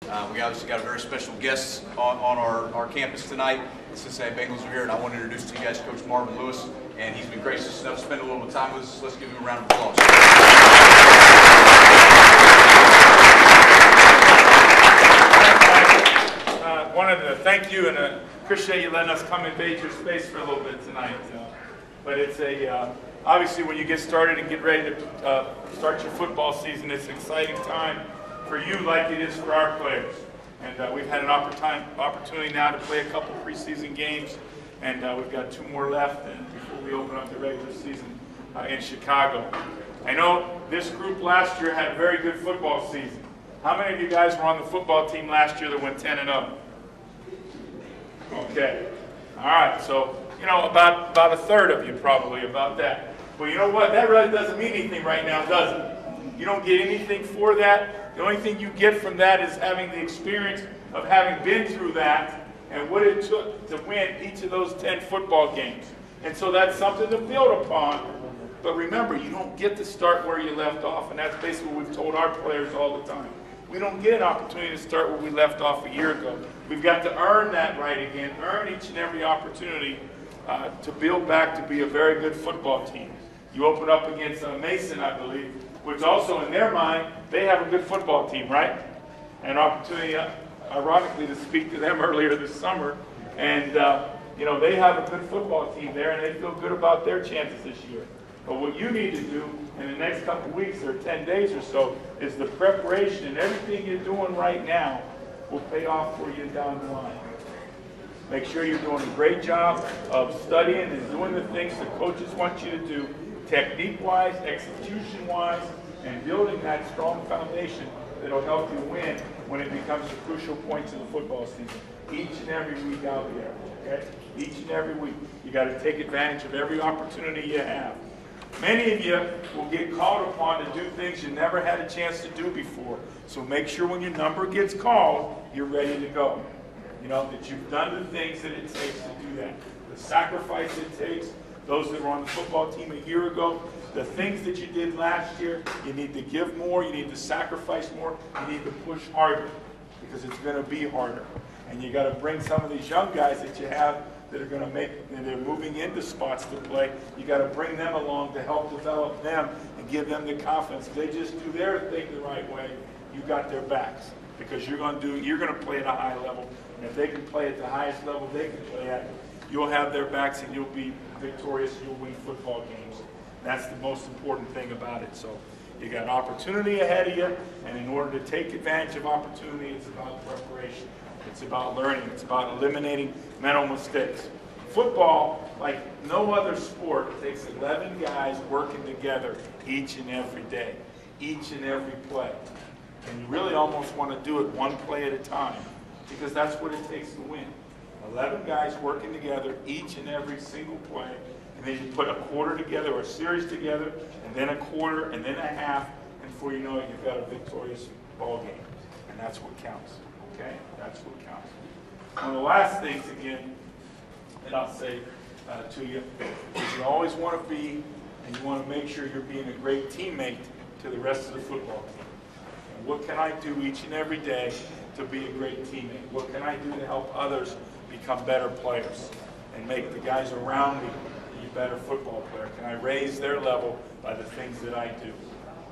We obviously got a very special guest on our campus tonight. The Cincinnati Bengals are here, and I want to introduce to you guys Coach Marvin Lewis, and he's been gracious enough to spend a little bit of time with us. Let's give him a round of applause. Wanted to thank you and appreciate you letting us come invade your space for a little bit tonight. But it's obviously when you get started and get ready to start your football season, it's an exciting time for you like it is for our players. And we've had an opportunity now to play a couple preseason games, and we've got 2 more left and before we open up the regular season in Chicago. I know this group last year had a very good football season. How many of you guys were on the football team last year that went 10-0? Okay. All right. So, about a third of you probably about that. Well, you know what? That really doesn't mean anything right now, does it? You don't get anything for that. The only thing you get from that is having the experience of having been through that and what it took to win each of those 10 football games. And so that's something to build upon. But remember, you don't get to start where you left off, and that's basically what we've told our players all the time. We don't get an opportunity to start where we left off a year ago. We've got to earn that right again, earn each and every opportunity to build back to be a very good football team. You open up against Mason, I believe, which also in their mind, they have a good football team, right? An opportunity, ironically, to speak to them earlier this summer. And, they have a good football team there, and they feel good about their chances this year. But what you need to do in the next couple weeks or 10 days or so is the preparation, and everything you're doing right now will pay off for you down the line. Make sure you're doing a great job of studying and doing the things the coaches want you to do, technique-wise, execution-wise, and building that strong foundation that will help you win when it becomes the crucial points of the football season. Each and every week out there, okay? Each and every week. You got to take advantage of every opportunity you have. Many of you will get called upon to do things you never had a chance to do before. So make sure when your number gets called, you're ready to go. That you've done the things that it takes to do that. The sacrifice it takes, those that were on the football team a year ago, the things that you did last year, you need to give more, you need to sacrifice more, you need to push harder because it's going to be harder. And you got to bring some of these young guys that you have that are going to they're moving into spots to play. You got to bring them along to help develop them and give them the confidence. If they just do their thing the right way, you got their backs because you're going to play at a high level. And if they can play at the highest level they can play at, you'll have their backs and you'll be victorious. You'll win football games. That's the most important thing about it. So you got an opportunity ahead of you, and in order to take advantage of opportunity, it's about preparation. It's about learning. It's about eliminating mental mistakes. Football, like no other sport, takes 11 guys working together each and every day, each and every play. And you really almost want to do it one play at a time because that's what it takes to win. 11 guys working together each and every single play, and then you put a quarter together or a series together, and then a quarter, and then a half, and before you know it, you've got a victorious ball game. And that's what counts. Okay? That's what counts. One of the last things, again, that I'll say to you is you always want to be, and you want to make sure you're being a great teammate to the rest of the football team. And what can I do each and every day to be a great teammate? What can I do to help others become better players and make the guys around me be a better football player? Can I raise their level by the things that I do?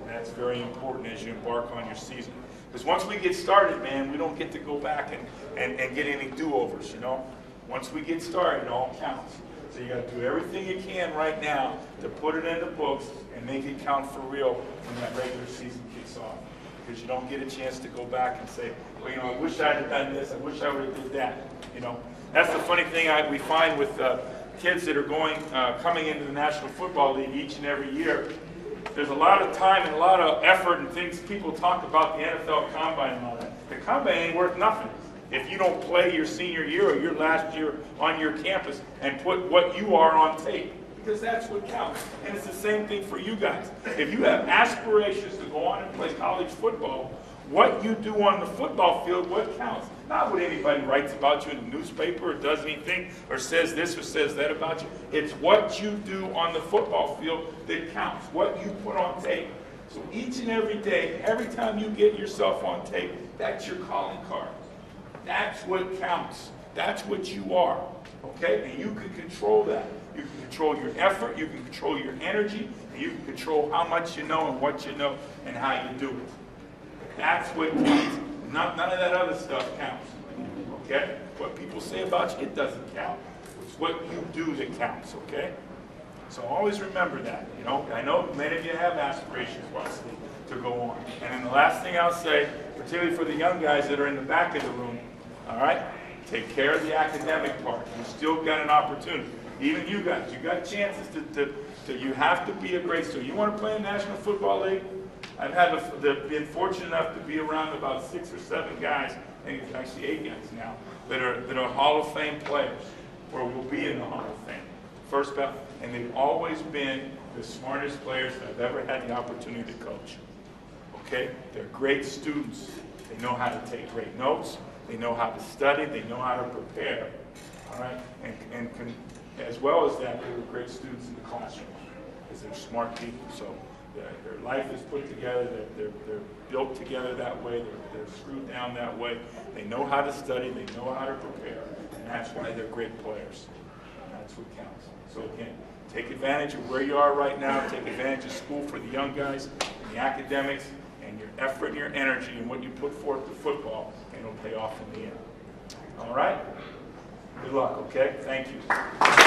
And that's very important as you embark on your season. Because once we get started, man, we don't get to go back and get any do-overs, Once we get started, it all counts. So you got to do everything you can right now to put it in the books and make it count for real when that regular season kicks off. Because you don't get a chance to go back and say, well, I wish I had done this, I wish I would have did that. That's the funny thing we find with kids that are coming into the National Football League each and every year. There's a lot of time and a lot of effort and things people talk about the NFL Combine and all that. The Combine ain't worth nothing if you don't play your senior year or your last year on your campus and put what you are on tape. Because that's what counts. And it's the same thing for you guys. If you have aspirations to go on and play college football, what you do on the football field, what counts? Not what anybody writes about you in the newspaper or does anything or says this or says that about you. It's what you do on the football field that counts, what you put on tape. So each and every day, every time you get yourself on tape, that's your calling card. That's what counts. That's what you are, okay? And you can control that. You can control your effort, you can control your energy, and you can control how much you know and what you know and how you do it. That's what counts. None of that other stuff counts, okay? What people say about you, it doesn't count. It's what you do that counts, okay? So always remember that, you know. I know many of you have aspirations, Wesley, to go on. And then the last thing I'll say, particularly for the young guys that are in the back of the room, all right, take care of the academic part. You still got an opportunity. Even you guys, you got chances to you have to be a great student. You want to play in National Football League? I've had been fortunate enough to be around about 6 or 7 guys, I think it's actually 8 guys now, that are Hall of Fame players, or will be in the Hall of Fame. First ballot. And they've always been the smartest players that I've ever had the opportunity to coach. Okay? They're great students. They know how to take great notes. They know how to study. They know how to prepare. All right? And as well as that, they were great students in the classroom because they're smart people. So their life is put together. They're built together that way. They're screwed down that way. They know how to study. They know how to prepare. And that's why they're great players. And that's what counts. So again, take advantage of where you are right now. Take advantage of school for the young guys, and the academics, and your effort and your energy and what you put forth to football, and it'll pay off in the end. All right? Good luck, okay? Thank you.